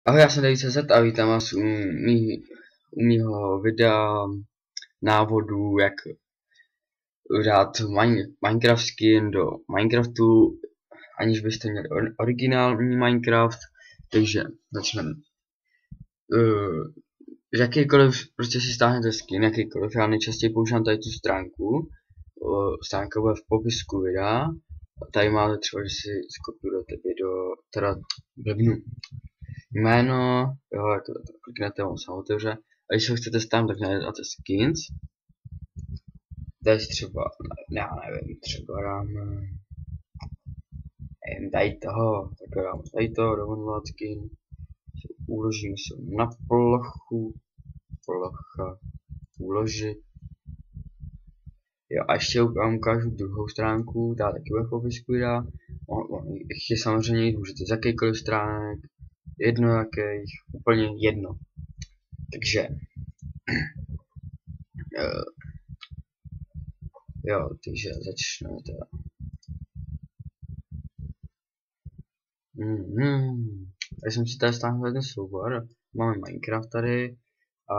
Ahoj, já jsem David.cz a vítám vás u mýho videa návodu, jak dát Minecraft skin do Minecraftu, aniž byste měli originální Minecraft. Takže začneme. Jakýkoliv, prostě si stáhnete skin, jakýkoliv, já nejčastěji používám tady tu stránku. Stránka bude v popisku videa. Tady máte třeba, že si skopírujete video, teda webnu. Jméno, jo, jako kliknete, on se otevře. A když ho chcete stáhnout, tak najednáte skins. Tady třeba, já nevím, třeba dáme, nevím, tady toho, tak dáme tady to, download skin. Uložíme se na plochu, plocha, uložit. Jo, a ještě vám ukážu druhou stránku, ta taky bude v popisku videa. Ještě samozřejmě jít můžete z jakýkoliv stránek, jedno jakých, úplně jedno. Takže jo, takže začneme teda. Já jsem si tady stáhl ten soubor, máme Minecraft tady a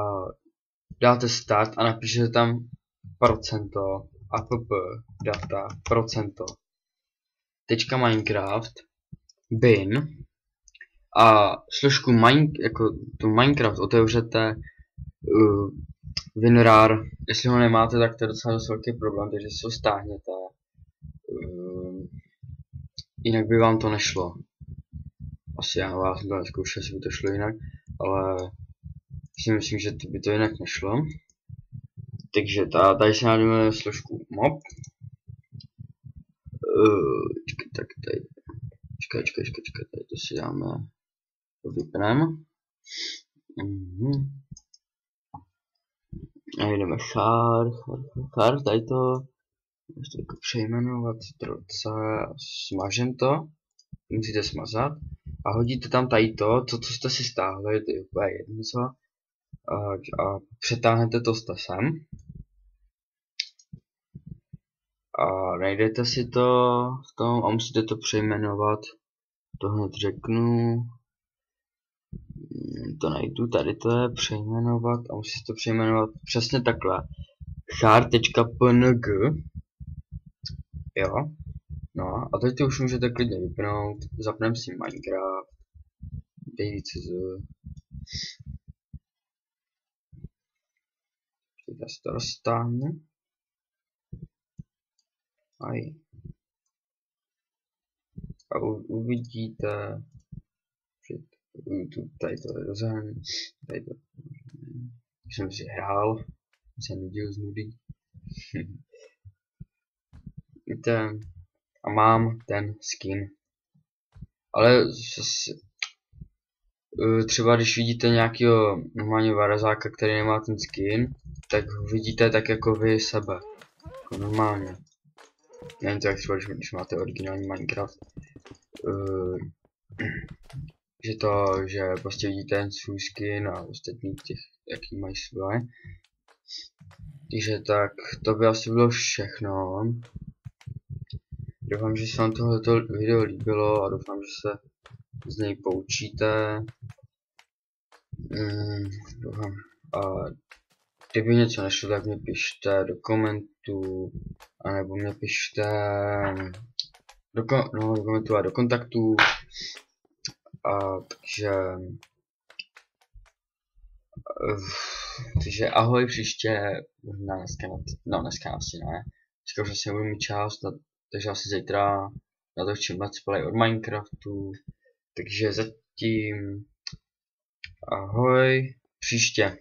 dáte start a napíšete tam procento app data procento tečka Minecraft bin a složku jako tu Minecraft otevřete WinRAR. Jestli ho nemáte, tak to je docela dost velký problém, takže si ho stáhněte. Jinak by vám to nešlo. Asi já vás to neskoušel, jestli by to šlo jinak, ale si myslím, že by to jinak nešlo. Takže tady si najdeme složku mob. Tak tady. Čekaj, tady to si dáme. To vypneme. A jdeme char, tady to. Můžete jako přejmenovat troce, smažem to. Musíte smazat. A hodíte tam tady to, co jste si stáhli, to je úplně jedno co. A přetáhnete to sem. A najdete si to v tom a musíte to přejmenovat. To hned řeknu. To najdu, tady to je přejmenovat a musíte to přejmenovat přesně takhle. char.png. Jo. No a teď to už můžete klidně vypnout. Zapneme si Minecraft. David.cz. Já si to roztáhnu. A uvidíte, že tady to je rozhraný, tady to jsem si hrál, jsem nudil z nudy. Víte, a mám ten skin. Ale třeba když vidíte nějakého normálního varazáka, který nemá ten skin, tak ho vidíte tak jako vy sebe. Jako normálně. Není to jak třeba, když máte originální Minecraft. Že prostě vidíte ten svůj skin a ostatní těch, jaký mají svoje. Takže tak, to by asi bylo všechno. Doufám, že se vám tohleto video líbilo a doufám, že se z něj poučíte. Doufám. A kdyby něco nešlo, tak mě pište do komentů, anebo mě pište do komentů a do kontaktů. Takže ahoj příště, možná dneska asi ne, dneska už asi nebudu mít čas, takže asi zítra natočím let's play od Minecraftu, takže zatím ahoj příště.